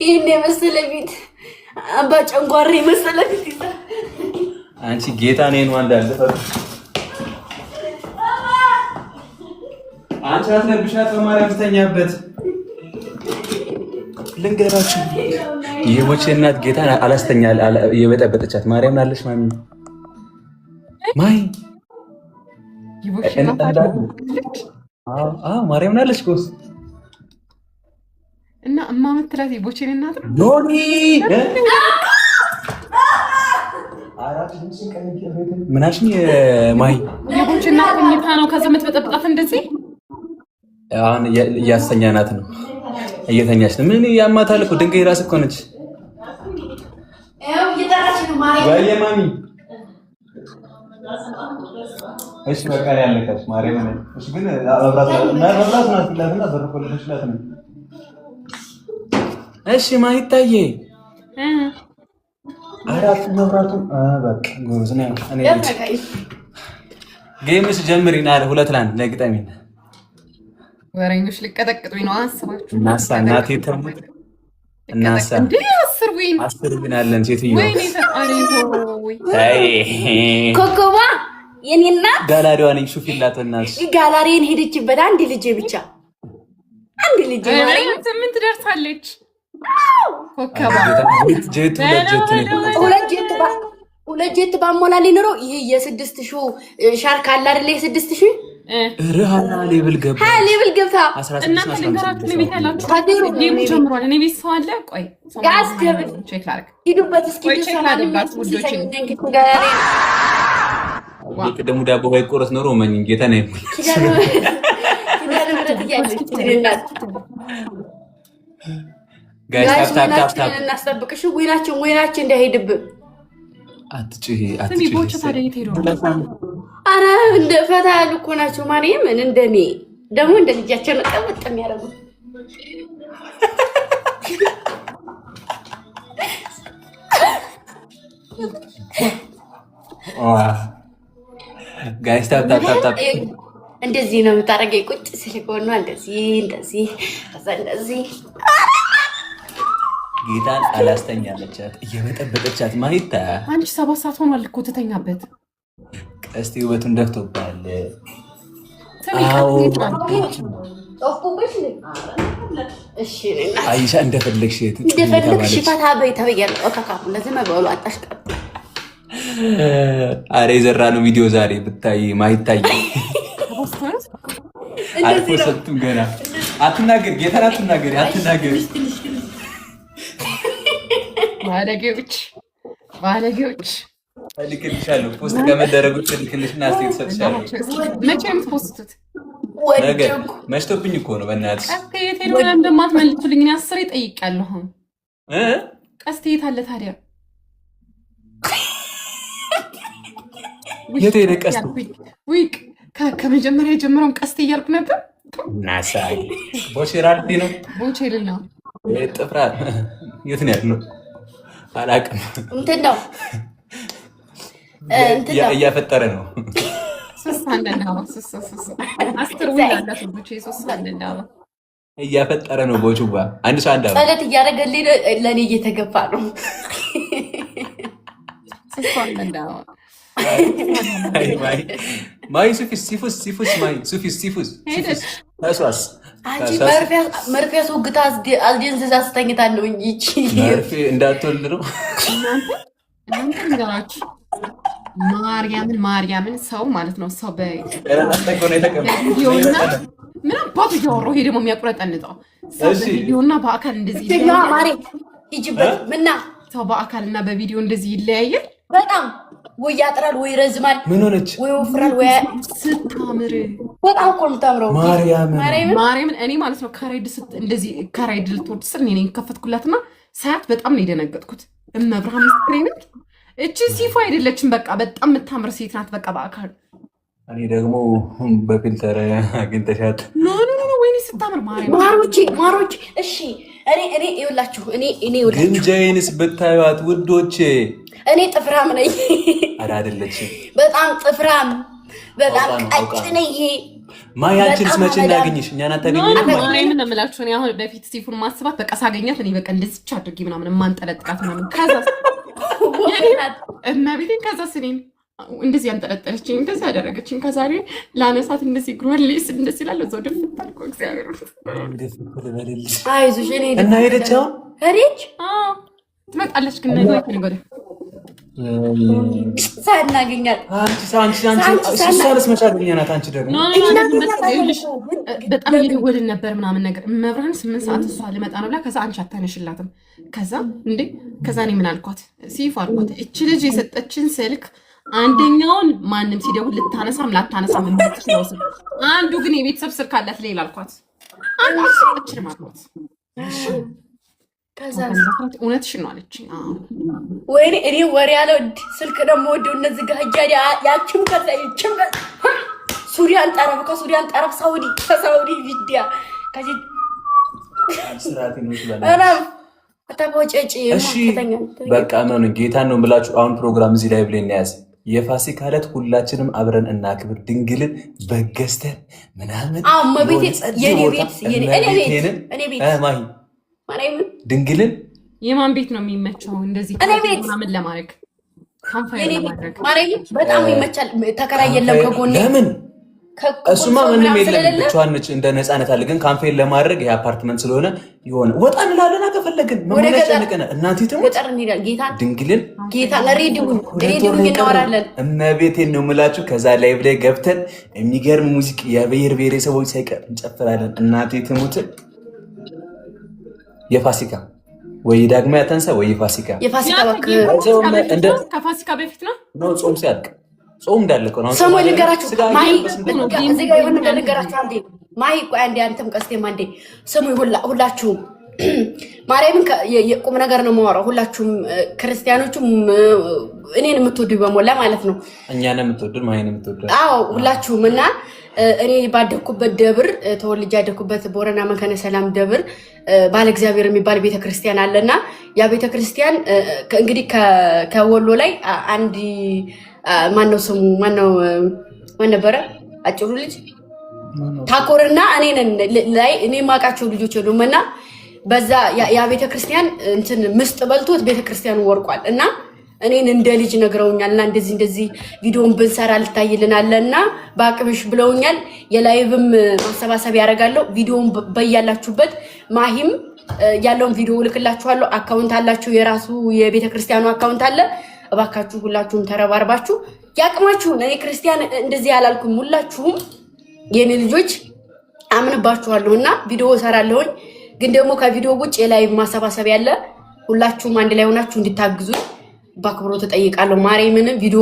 ይሄን የመሰለ ፊት አባ ጨንጓሬ የመሰለ ፊት ይዛ አንቺ ጌታ ነኝ ወንድ አለ አንቺ አትነብሻት በማርያም ተኛበት ልንገራችሁ የቦቼ እናት ጌታ አላስተኛል የበጠበጠቻት ማርያም አለሽ ማሚ ማይ የቦቼ እናት ማርያም አለሽ ኮስ እና እማምትላት የቦቼ እናት ኖኒ ምናሽኝ ማይ የቦቼ እናት ተኝታ ነው ከዛ የምትበጠብጣት እንደዚህ አሁን እያስተኛናት ነው እየተኛች ነው ምን ያማታል እኮ ድንጋይ ራስ እኮ ነች ወይ ማሚ እሺ በቃ ያለከሽ ማርያም ነኝ እሺ ግን መብራት ነው አትላትና በረኮልሽላት ነው እሺ ማይታዬ አራት መብራቱ በቃ ጎዝ ነው እኔ ጌምስ ጀምሪና ሁለት ላንድ ለግጠሚና ወሬኞች ልቀጠቅጡኝ ነው አስባችሁ እናሳ እናቴ ተሙት እናሳ እንዴ አስር ዊን አለን ሴትዮ ወይኔ ተጣሪ ሆይ አይ ኮኮባ የኔና ጋላሪዋ ነኝ ሹፊላት እናስ ጋላሪን ሄደችበት አንድ ልጅ ብቻ አንድ ልጅ ማለት ምን ትደርሳለች ኮኮባ ሁለት ጀት ባሞላሊ ኖሮ ይሄ የ6000 ሻርክ አለ አይደል የ6000 ረሃና ሌብል ገባ ሌብል ገብታ 16 እና ለንገራችሁ ነው ቤት ያላችሁ ታዲሩ ጌም ጀምሯል እኔ ቤት ሰው አለ ቆይ ጋስ ቼክ ላድርግ ሂዱበት እስኪ ቼክ ውዶች ቅድሙ ዳቦ ባይቆረስ ኖሮ ማኝ ጌታ ነኝ ጋይስ ታፕ እናስጠብቅሽ ወይናችን እንዳይሄድብን አትጪ ቦቼ ታዲያ የት ሄዶ አረ እንደ ፈታ ያሉ እኮ ናቸው ማርያም እንደኔ ደግሞ እንደ ልጃቸው ነው ቀበጥ የሚያደርጉት ጋይስ ታፕ እንደዚህ ነው የምታረገኝ ቁጭ ሲልኮን ነው እንደዚህ ጌታን አላስተኛለቻት እየበጠበጠቻት ማይታ አንቺ 7 ሰዓት ሆኗል እኮ ትተኛበት ቀስቲ ውበቱን ደፍቶባል አይሻ እንደፈለግሽ ፈታ በይ ተበያለሁ እካካሁ እንደዚህ መበሉ አጣሽ አሬ የዘራ ነው ቪዲዮ ዛሬ ብታይ ማይታይ አልፎሰቱም ገና አትናገር ጌታን አትናገር ባለጌዎች ልክልሻለሁ ፖስት ከመደረጉ ልክልሽና አስተያየት ሰጥሻለሁ መቼ ነው የምትፖስቱት ነገ መሽቶብኝ እኮ ነው በእናትሽ ቀስቴት ሄዶ እንደማትመልሱልኝ እኔ 10 ጠይቄያለሁ ቀስቴት አለ ታዲያ የት ሄደ ቀስቱ ዊክ ከመጀመሪያ የጀመረውን ቀስቴ እያልኩ ነበር ናሳይ ቦቼራልቲ ነው ቦቼልና ጥፍራ የት ነው ያለው አላውቅም እንትን ነው እያፈጠረ ነው እያፈጠረ ነው ቦቹባ አንድ ሰው አንድ ጸሎት እያደረገልኝ ለእኔ እየተገፋ ነው ማይ ሲፉስ ማይ ሲፉስ አንቺ መርፌ አስወግታ አስደንዝዛ አስተኝታለሁ እንጂ መርፌ እንዳትወልድ ነው እናንተ ንገራችሁ ማርያምን ሰው ማለት ነው ሰው በቪዲዮና ምን አባቱ እያወራሁ ይሄ ደግሞ የሚያቁረጠንጠው ሰው በቪዲዮና በአካል እንደዚህ ሰው በአካልና በቪዲዮ እንደዚህ ይለያያል በጣም ወይ ያጥራል ወይ ረዝማል ምን ሆነች ወይ ወፍራል ወይ ስታምር በጣም እኮ የምታምረው ማርያምን እኔ ማለት ነው እንደዚህ ካራይድ ልትወድ ስል እኔ ከፈትኩላትና ሳያት በጣም ነው የደነገጥኩት እመብርሃን ምስክሬን እቺ ሲፎ አይደለችም በቃ በጣም የምታምር ሴት ናት በቃ በአካል እኔ ደግሞ በፊልተር አግኝተሻት ኖ ወይኔ ስታምር ማሮች እሺ እኔ ይኸውላችሁ እኔ ግን ጀይንስ ብታዩት ውዶቼ እኔ ጥፍራም ነኝ አረ አይደለችም በጣም ጥፍራም በጣም ቀጭን ነኝ ማያችንስ መቼ እናገኝሽ? እኛን አታገኝም። ማርያምን ነው የምላችሁ። እኔ አሁን በፊት ሲፉን ማስባት በቃ ሳገኛት እኔ በቃ እንደዚች አድርጊ ምናምን ማንጠለጥቃት ምናምን ከዛ እና ቤቴን ከዛ ስኔን እንደዚህ ያንጠለጠለችኝ እንደዚህ ያደረገችኝ ከዛ ላነሳት እንደዚህ ግሮሊስ እንደዚህ ላለ ዘው ደፍታልኩ እግዚአብሔር አይዞሽ እኔ እና ሄደች አሁን ሄደች ትመጣለች ግን ነገ ወደ ሳናገኛት እሷንስ መቼ አገኘናት? አንቺ ደግሞ በጣም እየደወልን ነበር ምናምን ነገር መብራን 8 ሰዓት እሷ ልመጣ ነው ብላ ከዛ አንቺ አታነሽላትም። ከዛ እንዴ ከዛ እኔ ምን አልኳት ሲፍ አልኳት እቺ ልጅ የሰጠችን ስልክ አንደኛውን ማንም ሲደውል ልታነሳም ላታነሳም የምትችለው ስልክ አንዱ ግን የቤተሰብ ስልክ አላት ሌላ አልኳት አንዱ ሰጠችን ማለት ከዛ እውነትሽን ነው አለችኝ። ወይኔ እኔ ወሬ ያለው ስልክ ደግሞ ወደው እነዚህ ጋር ያቺም ከዛ ይችም ሱሪያን ጠረፍ ከሱሪያን ጠረፍ ሳውዲ ቪዲያ ከዚህ ስራቴ ነው ይችላል አራ አታቆጨጭ ማከተኛ በቃ ነው ጌታን ነው ብላችሁ አሁን ፕሮግራም እዚህ ላይ ብለን ያዝ የፋሲካ ዕለት ሁላችንም አብረን እናክብር። ድንግልን በገዝተን ምናምን መቤቴ የኔ ቤት እኔ ቤት ማሂ ድንግልን የማን ቤት ነው የሚመቸው? እንደዚህ ምናምን ለማድረግ ካምፋየር ለማድረግ ማርያም በጣም ይመቻል። ተከራይ የለም ከጎኔ ለምን እሱማ ምንም የለም ብቻዋን ነች እንደ ነፃነት አለ። ግን ካምፌን ለማድረግ ይሄ አፓርትመንት ስለሆነ የሆነ ወጣ እንላለን ከፈለግን መመለጨነቀ እናንተ ተሙ ድንግልን ጌታ ለሬዲዮ እናወራለን። እመቤቴን ነው የምላችሁ። ከዛ ላይ ብለ ገብተን የሚገርም ሙዚቃ የብሔር ብሔረሰቦች ሳይቀር እንጨፍራለን። እናቴ ትሙት የፋሲካ ወይ ዳግማ ያተንሳ ወይ ፋሲካ ከፋሲካ በፊት ነው ጾም ሲያልቅ ጾም እንዳለከው ነው። ሰሞኑን ነገራችሁ ማይ ቆይ አንዴ አንተም ቀስቴም አንዴ ስሙ ሁላችሁም ማርያምን የቁም ነገር ነው የማወራው። ሁላችሁም ክርስቲያኖቹም እኔን የምትወዱ በሞላ ማለት ነው። እኛን የምትወዱ ማይን የምትወዱ አዎ ሁላችሁም እና እኔ ባደኩበት ደብር ተወልጄ ያደኩበት ቦረና መካነ ሰላም ደብር ባለ እግዚአብሔር የሚባል ቤተክርስቲያን አለና ያ ቤተክርስቲያን እንግዲህ ከወሎ ላይ አንድ ማነው ስሙ ማን ነበረ አጭሩ ልጅ ታኮርና እኔ ማቃቸው ልጆች ሁሉምና በዛ ያ ቤተክርስቲያን እንትን ምስጥ በልቶት ቤተክርስቲያኑ ወርቋል እና እኔን እንደ ልጅ ነግረውኛልና እንደዚህ ቪዲዮን ብንሰራ ልታይልናልና ባቅምሽ ብለውኛል። የላይቭም ማሰባሰብ ያደርጋለሁ። ቪዲዮን በያላችሁበት ማሂም ያለውን ቪዲዮ ልክላችኋለሁ። አካውንት አላችሁ፣ የራሱ የቤተክርስቲያኑ አካውንት አለ። እባካችሁ ሁላችሁም ተረባርባችሁ ያቅማችሁን እኔ ክርስቲያን እንደዚህ ያላልኩም ሁላችሁም የኔ ልጆች አምንባችኋለሁና ቪዲዮ ሰራለሁኝ። ግን ደግሞ ከቪዲዮ ውጭ የላይቭ ማሰባሰብ ያለ ሁላችሁም አንድ ላይ ሆናችሁ እንድታግዙ በአክብሮት ተጠይቃለሁ። ማርያምን ቪዲዮ